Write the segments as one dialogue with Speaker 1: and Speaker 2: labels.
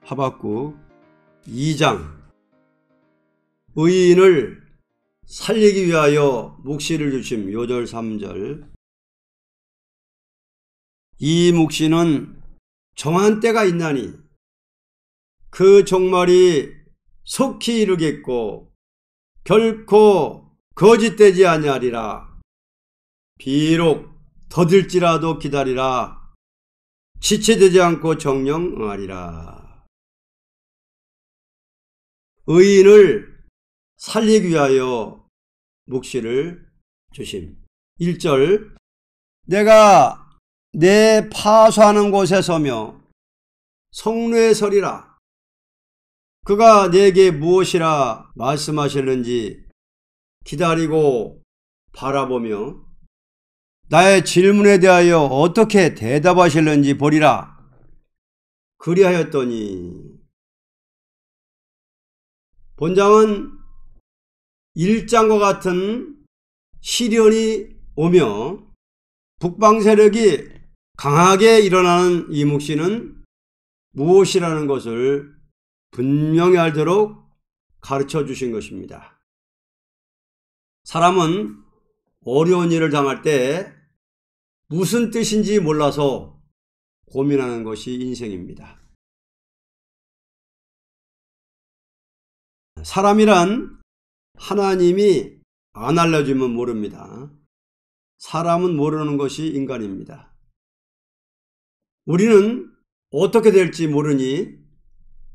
Speaker 1: 하박국 2장. 의인을 살리기 위하여 묵시를 주심. 요절 3절. 이 묵시는 정한 때가 있나니 그 종말이 속히 이르겠고 결코 거짓되지 아니하리라. 비록 더딜지라도 기다리라. 지체되지 않고 정령 응하리라. 의인을 살리기 위하여 묵시를 주심. 1절. 내가 내 파수하는 곳에 서며 성루에 서리라. 그가 내게 무엇이라 말씀하실는지 기다리고 바라보며 나의 질문에 대하여 어떻게 대답하실는지 보리라. 그리하였더니. 본장은 1장과 같은 시련이 오며 북방 세력이 강하게 일어나는 이 묵시는 무엇이라는 것을 분명히 알도록 가르쳐 주신 것입니다. 사람은 어려운 일을 당할 때 무슨 뜻인지 몰라서 고민하는 것이 인생입니다. 사람이란 하나님이 안 알려주면 모릅니다. 사람은 모르는 것이 인간입니다. 우리는 어떻게 될지 모르니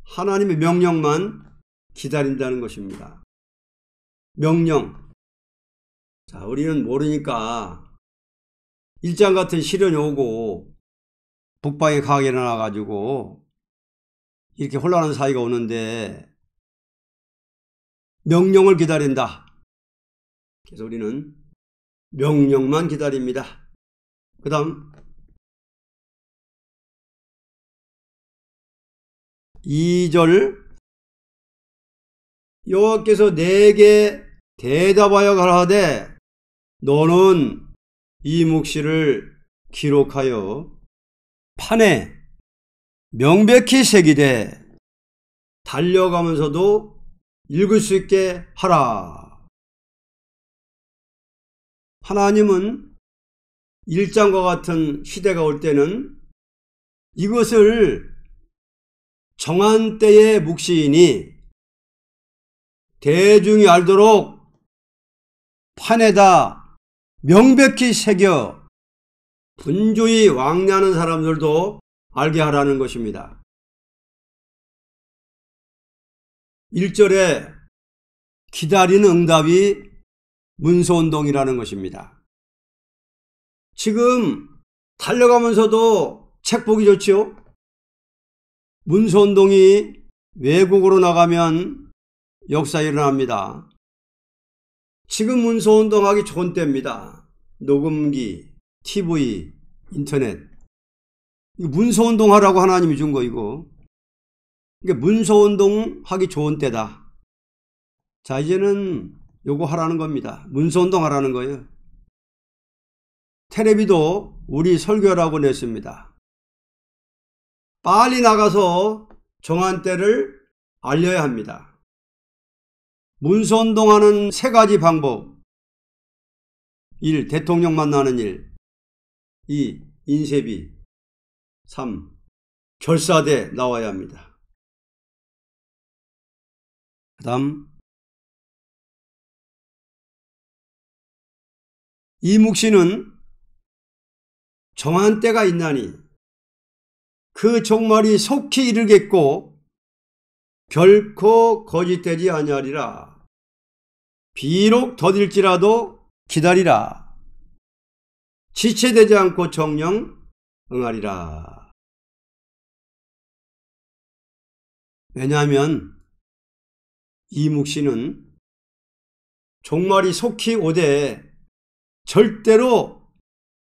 Speaker 1: 하나님의 명령만 기다린다는 것입니다. 명령. 자, 우리는 모르니까 일장 같은 시련이 오고 북방에 강하게 일어나가지고 이렇게 혼란한 사이가 오는데 명령을 기다린다. 그래서 우리는 명령만 기다립니다. 그 다음 2절. 여호와께서 내게 대답하여 가라사대 너는 이 묵시를 기록하여 판에 명백히 새기되 달려가면서도 읽을 수 있게 하라. 하나님은 일장과 같은 시대가 올 때는 이것을 정한 때의 묵시이니 대중이 알도록 판에다 명백히 새겨 분주히 왕래하는 사람들도 알게 하라는 것입니다. 1절에 기다리는 응답이 문서운동이라는 것입니다. 지금 달려가면서도 책 보기 좋지요? 문서운동이 외국으로 나가면 역사에 일어납니다. 지금 문서운동하기 좋은 때입니다. 녹음기, TV, 인터넷. 문서운동하라고 하나님이 준 거 이거. 그러니까 문서운동하기 좋은 때다. 자, 이제는 요거 하라는 겁니다. 문서운동하라는 거예요. 텔레비도 우리 설교라고 냈습니다. 빨리 나가서 정한 때를 알려야 합니다. 문서운동하는 3가지 방법. 1. 대통령 만나는 일. 2. 인쇄비. 3. 결사대 나와야 합니다. 그 다음 이 묵시는 정한 때가 있나니 그 종말이 속히 이르겠고 결코 거짓되지 아니하리라. 비록 더딜지라도 기다리라. 지체되지 않고 정령 응하리라. 왜냐하면 이 묵시는 종말이 속히 오되 절대로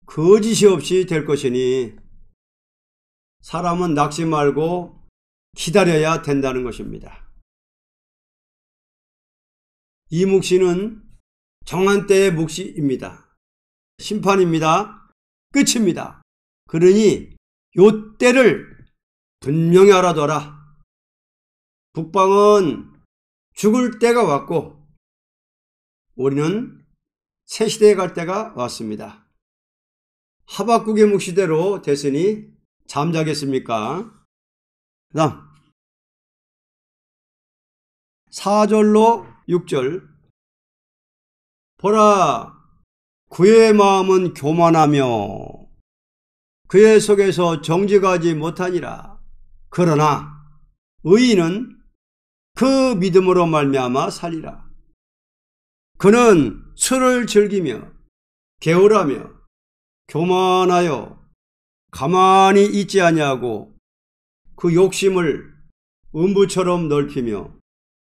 Speaker 1: 거짓이 없이 될 것이니 사람은 낙심 말고 기다려야 된다는 것입니다. 이 묵시는 정한 때의 묵시입니다. 심판입니다. 끝입니다. 그러니 요 때를 분명히 알아둬라. 북방은 죽을 때가 왔고 우리는 새 시대에 갈 때가 왔습니다. 하박국의 묵시대로 됐으니 잠자겠습니까? 그 다음 4절로 6절. 보라, 그의 마음은 교만하며 그의 속에서 정직하지 못하니라. 그러나 의인은 그 믿음으로 말미암아 살리라. 그는 술을 즐기며 게으르며 교만하여 가만히 있지 아니하고 그 욕심을 음부처럼 넓히며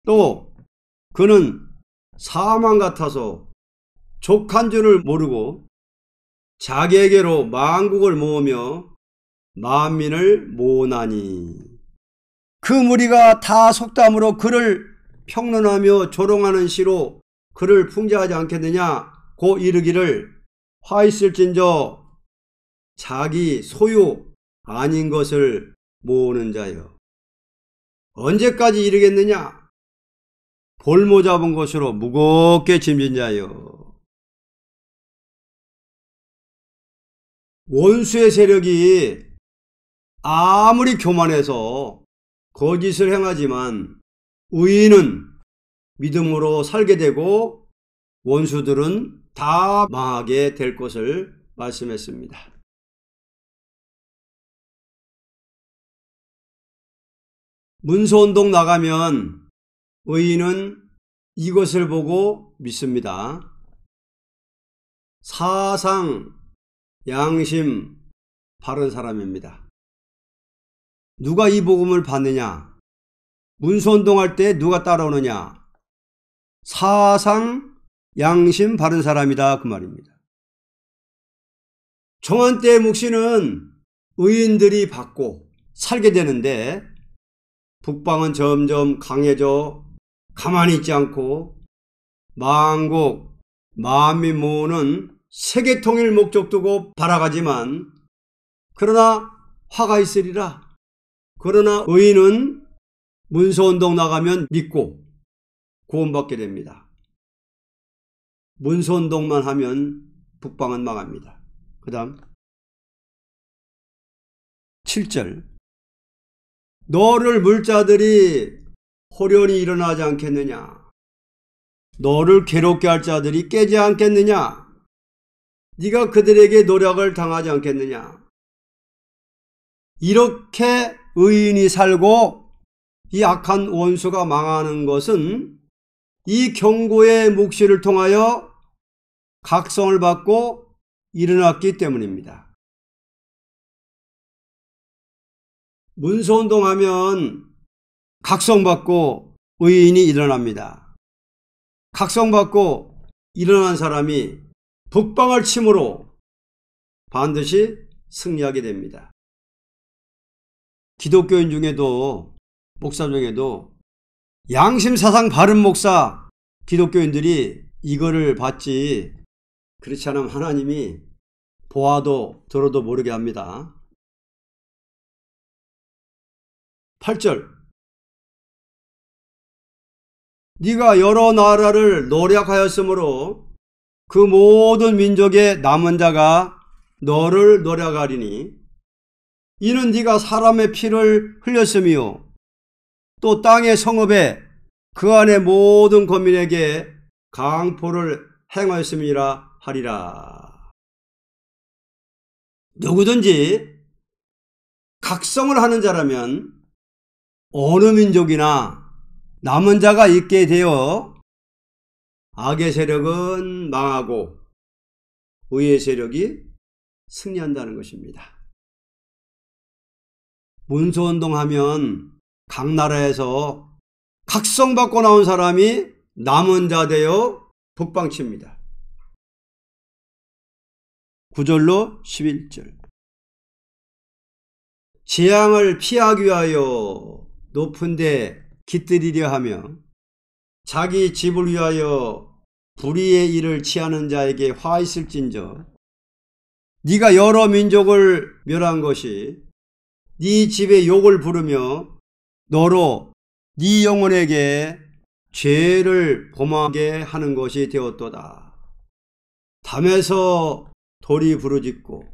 Speaker 1: 또 그는 사망 같아서 족한 줄을 모르고 자기에게로 만국을 모으며 만민을 모으나니 그 무리가 다 속담으로 그를 평론하며 조롱하는 시로 그를 풍자하지 않겠느냐. 고 이르기를 화 있을진저 자기 소유 아닌 것을 모으는 자여. 언제까지 이르겠느냐. 볼모 잡은 것으로 무겁게 짐진 자여. 원수의 세력이 아무리 교만해서 거짓을 행하지만 의인은 믿음으로 살게 되고 원수들은 다 망하게 될 것을 말씀했습니다. 문서운동 나가면 의인은 이것을 보고 믿습니다. 사상, 양심, 바른 사람입니다. 누가 이 복음을 받느냐? 문서운동할 때 누가 따라오느냐? 사상, 양심, 바른 사람이다 그 말입니다. 정한 때의 묵시는 의인들이 받고 살게 되는데 북방은 점점 강해져 가만히 있지 않고 만국, 만민 모으는 세계통일 목적 두고 발아가지만 그러나 화가 있으리라. 그러나 의인은 문서운동 나가면 믿고 구원받게 됩니다. 문서운동만 하면 북방은 망합니다. 그 다음 7절. 너를 물자들이 호련히 일어나지 않겠느냐. 너를 괴롭게 할 자들이 깨지 않겠느냐. 네가 그들에게 노력을 당하지 않겠느냐. 이렇게 의인이 살고 이 악한 원수가 망하는 것은 이 경고의 묵시를 통하여 각성을 받고 일어났기 때문입니다. 문서운동하면 각성받고 의인이 일어납니다. 각성받고 일어난 사람이 북방을 침으로 반드시 승리하게 됩니다. 기독교인 중에도 목사 중에도 양심사상 바른 목사 기독교인들이 이거를 받지 그렇지 않으면 하나님이 보아도 들어도 모르게 합니다. 8절. 네가 여러 나라를 노력하였으므로 그 모든 민족의 남은 자가 너를 노력하리니 이는 네가 사람의 피를 흘렸으며 또 땅의 성읍에 그 안에 모든 거민에게 강포를 행하였음이라 하리라. 누구든지 각성을 하는 자라면 어느 민족이나 남은 자가 있게 되어 악의 세력은 망하고 의의 세력이 승리한다는 것입니다. 문서운동하면 각 나라에서 각성받고 나온 사람이 남은 자 되어 북방칩니다. 9절로 11절. 재앙을 피하기 위하여 높은 데 깃들이려 하며 자기 집을 위하여 불의의 일을 취하는 자에게 화 있을진저. 네가 여러 민족을 멸한 것이 네 집에 욕을 부르며 너로 네 영혼에게 죄를 범하게 하는 것이 되었도다. 담에서 돌이 부르짖고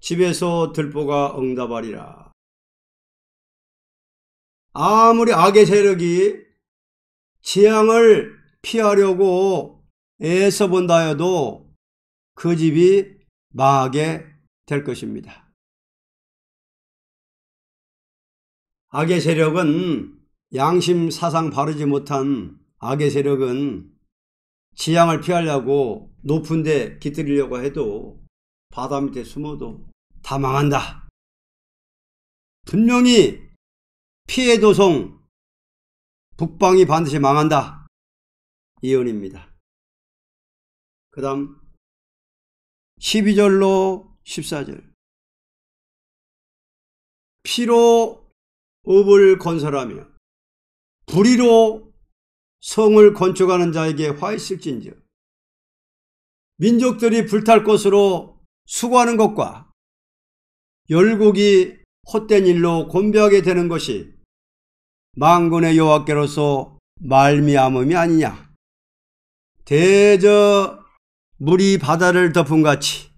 Speaker 1: 집에서 들보가 응답하리라. 아무리 악의 세력이 재앙을 피하려고 애써 본다 해도 그 집이 망하게 될 것입니다. 악의 세력은 양심 사상 바르지 못한 악의 세력은 재앙을 피하려고 높은 데 깃들이려고 해도 바다 밑에 숨어도 다 망한다. 분명히 피해 도성 북방이 반드시 망한다. 예언입니다. 그 다음 12절로 14절. 피로 업을 건설하며 불의로 성을 건축하는 자에게 화 있을진저. 민족들이 불탈 것으로 수고하는 것과 열국이 헛된 일로 곤배하게 되는 것이 만군의 여호와께로서 말미암음이 아니냐. 대저 물이 바다를 덮음같이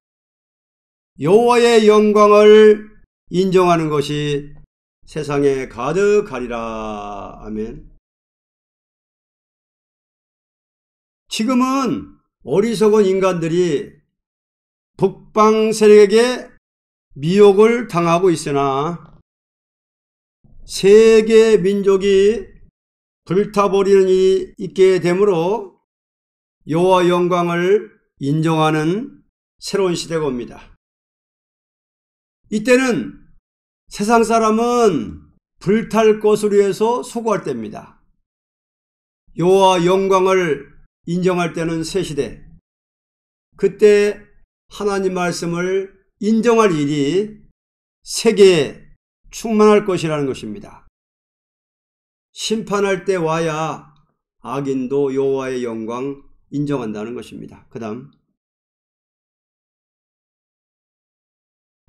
Speaker 1: 여호와의 영광을 인정하는 것이 세상에 가득하리라. 아멘. 지금은 어리석은 인간들이 북방 세력에게 미혹을 당하고 있으나 세계 민족이 불타버리는 일이 있게 되므로 여호와 영광을 인정하는 새로운 시대가 옵니다. 이때는 세상 사람은 불탈 것으로 해서 수고할 때입니다. 여호와 영광을 인정할 때는 새 시대. 그때 하나님 말씀을 인정할 일이 세계에 충만할 것이라는 것입니다. 심판할 때 와야 악인도 여호와의 영광 인정한다는 것입니다. 그 다음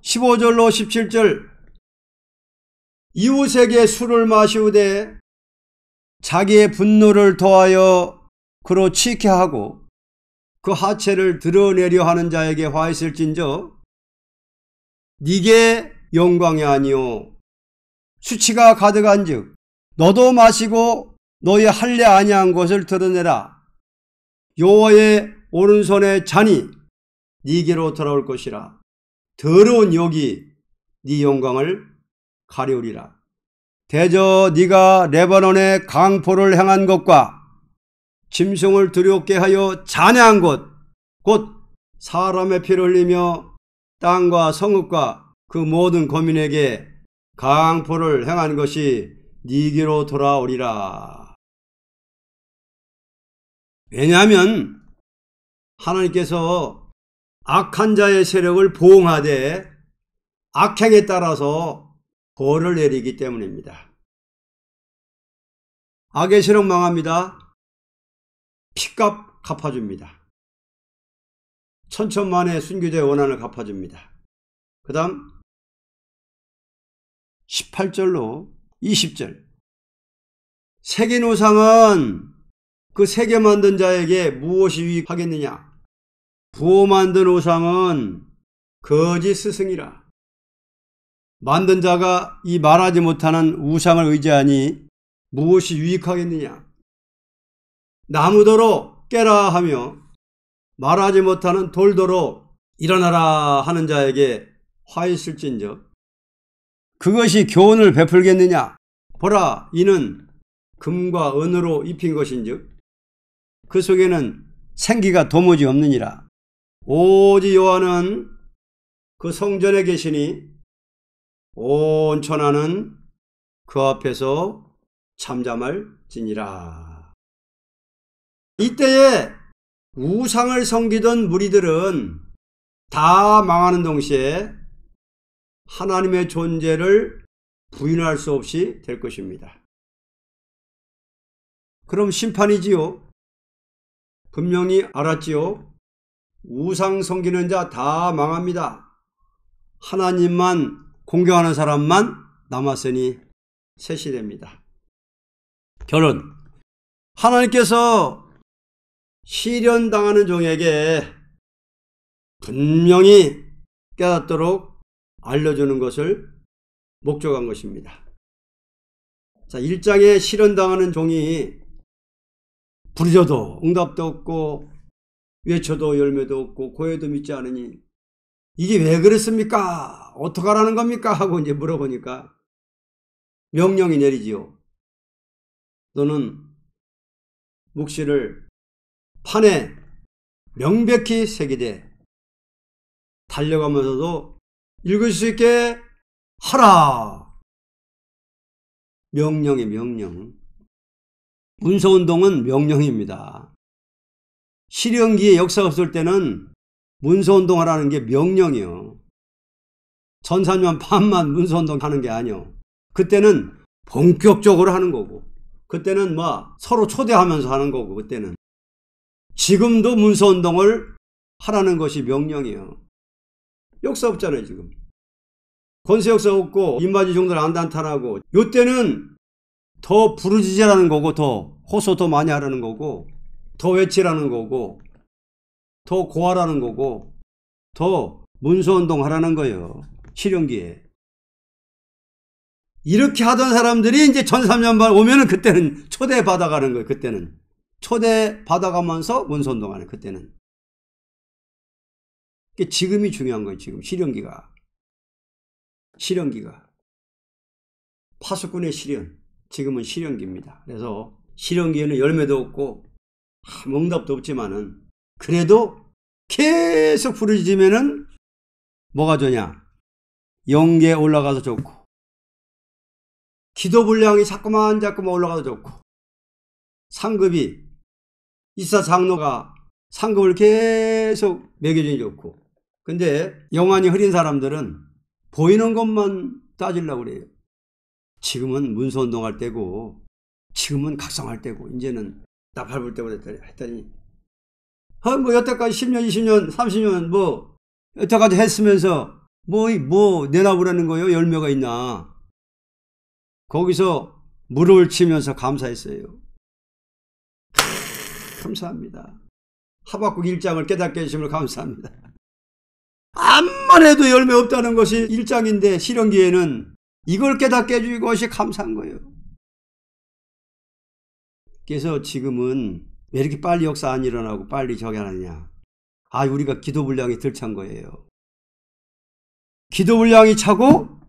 Speaker 1: 15절로 17절. 이웃에게 술을 마시우되 자기의 분노를 더하여 그로 치게 하고 그 하체를 드러내려 하는 자에게 화 있을진저. 네게 영광이 아니요 수치가 가득한즉 너도 마시고 너의 할례 아니한 것을 드러내라. 여호와의 오른손의 잔이 네게로 돌아올 것이라. 더러운 욕이 네 영광을 가리우리라. 대저 네가 레바논의 강포를 향한 것과 짐승을 두렵게 하여 잔해한 곳, 곧 사람의 피를 흘리며 땅과 성읍과 그 모든 거민에게 강포를 행한 것이 네게로 돌아오리라. 왜냐하면 하나님께서 악한 자의 세력을 보응하되 악행에 따라서 벌을 내리기 때문입니다. 악의 세력 망합니다. 피값 갚아줍니다. 천천만의 순교자의 원한을 갚아줍니다. 그 다음 18절로 20절. 새긴 우상은 그 새겨 만든 자에게 무엇이 유익하겠느냐. 부어 만든 우상은 거짓 스승이라. 만든 자가 이 말하지 못하는 우상을 의지하니 무엇이 유익하겠느냐. 나무더러 깨라 하며 말하지 못하는 돌더러 일어나라 하는 자에게 화 있을진저. 그것이 교훈을 베풀겠느냐. 보라, 이는 금과 은으로 입힌 것인즉 그 속에는 생기가 도무지 없느니라. 오직 여호와는 그 성전에 계시니 온 천하는 그 앞에서 잠잠할지니라. 이때에 우상을 섬기던 무리들은 다 망하는 동시에 하나님의 존재를 부인할 수 없이 될 것입니다. 그럼 심판이지요. 분명히 알았지요. 우상 섬기는 자 다 망합니다. 하나님만 공경하는 사람만 남았으니 새 시대입니다. 결혼. 하나님께서 시련당하는 종에게 분명히 깨닫도록 알려주는 것을 목적한 것입니다. 자, 1장에 시련당하는 종이 부르짖어도 응답도 없고 외쳐도 열매도 없고 고해도 믿지 않으니 이게 왜 그랬습니까? 어떡하라는 겁니까? 하고 이제 물어보니까 명령이 내리지요. 너는 묵시를 판에 명백히 새기되 달려가면서도 읽을 수 있게 하라. 명령의 명령. 문서운동은 명령입니다. 실현기에 역사가 없을 때는 문서운동하라는 게 명령이요. 전사년 반만 문서운동 하는 게 아니요. 그때는 본격적으로 하는 거고, 그때는 서로 초대하면서 하는 거고, 그때는. 지금도 문서운동을 하라는 것이 명령이에요. 역사 없잖아요, 지금. 권세 역사 없고, 인바지 종들 안 단탄하고, 요때는 더 부르짖으라는 거고, 더 호소 더 많이 하라는 거고, 더 외치라는 거고, 더 고하라는 거고, 더 문서운동 하라는 거예요. 실현기에. 이렇게 하던 사람들이 이제 1300년 오면은 그때는 초대받아가는 거예요. 그때는. 초대받아가면서 문서운동 하는 그때는. 지금이 중요한 거예요. 지금 실현기가. 실현기가. 파수꾼의 실현. 지금은 실현기입니다. 그래서 실현기에는 열매도 없고 아무 응답도 없지만은 그래도 계속 부르짖으면은 뭐가 좋냐? 영계에 올라가서 좋고, 기도 분량이 자꾸만 올라가서 좋고, 상급이 이사 장로가 상급을 계속 매겨주니 좋고. 근데 영안이 흐린 사람들은 보이는 것만 따지려고 그래요. 지금은 문서운동할 때고, 지금은 각성할 때고, 이제는 나 밟을 때고 했더니 여태까지 10년, 20년, 30년 여태까지 했으면서 내놔보라는 거예요? 열매가 있나? 거기서 무릎을 치면서 감사했어요. 감사합니다. 하박국 1장을 깨닫게 해주심을 감사합니다. 암만 해도 열매 없다는 것이 1장인데 실현기에는 이걸 깨닫게 해주신 것이 감사한 거예요. 그래서 지금은 왜 이렇게 빨리 역사 안 일어나고 빨리 저기 하느냐. 우리가 기도 분량이 덜 찬 거예요. 기도 분량이 차고,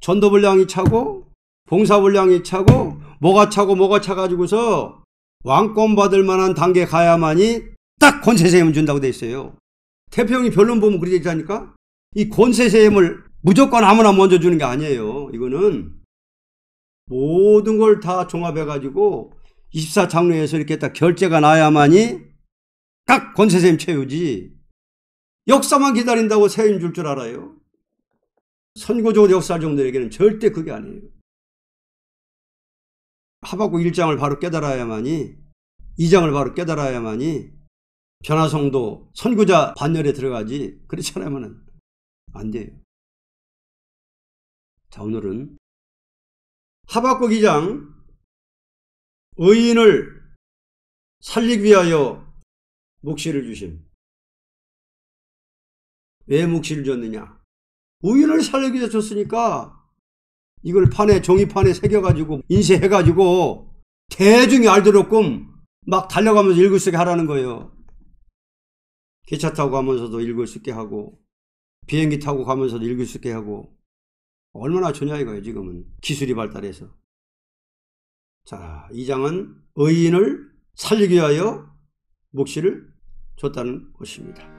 Speaker 1: 전도 분량이 차고, 봉사 분량이 차고, 뭐가 차가지고서 왕권 받을 만한 단계 가야만이 딱 권세세임을 준다고 돼 있어요. 태평이 변론 보면 그렇게 있다니까? 이 권세세임을 무조건 아무나 먼저 주는 게 아니에요. 이거는 모든 걸 다 종합해가지고 24장로에서 이렇게 딱 결제가 나야만이 딱 권세세임 채우지. 역사만 기다린다고 세임 줄 줄 알아요? 선고적으로 역사할 종들에게는 절대 그게 아니에요. 하박국 1장을 바로 깨달아야만이, 2장을 바로 깨달아야만이 변화성도 선구자 반열에 들어가지. 그렇지 않으면 안 돼요. 자, 오늘은 하박국 2장 의인을 살리기 위하여 묵시를 주심. 왜 묵시를 줬느냐? 의인을 살리기 위해서 줬으니까 이걸 종이판에 새겨가지고 인쇄해가지고 대중이 알도록끔 막 달려가면서 읽을 수 있게 하라는 거예요. 기차 타고 가면서도 읽을 수 있게 하고, 비행기 타고 가면서도 읽을 수 있게 하고. 얼마나 좋냐 이거예요. 지금은 기술이 발달해서. 자, 이 장은 의인을 살리기 위하여 묵시를 줬다는 것입니다.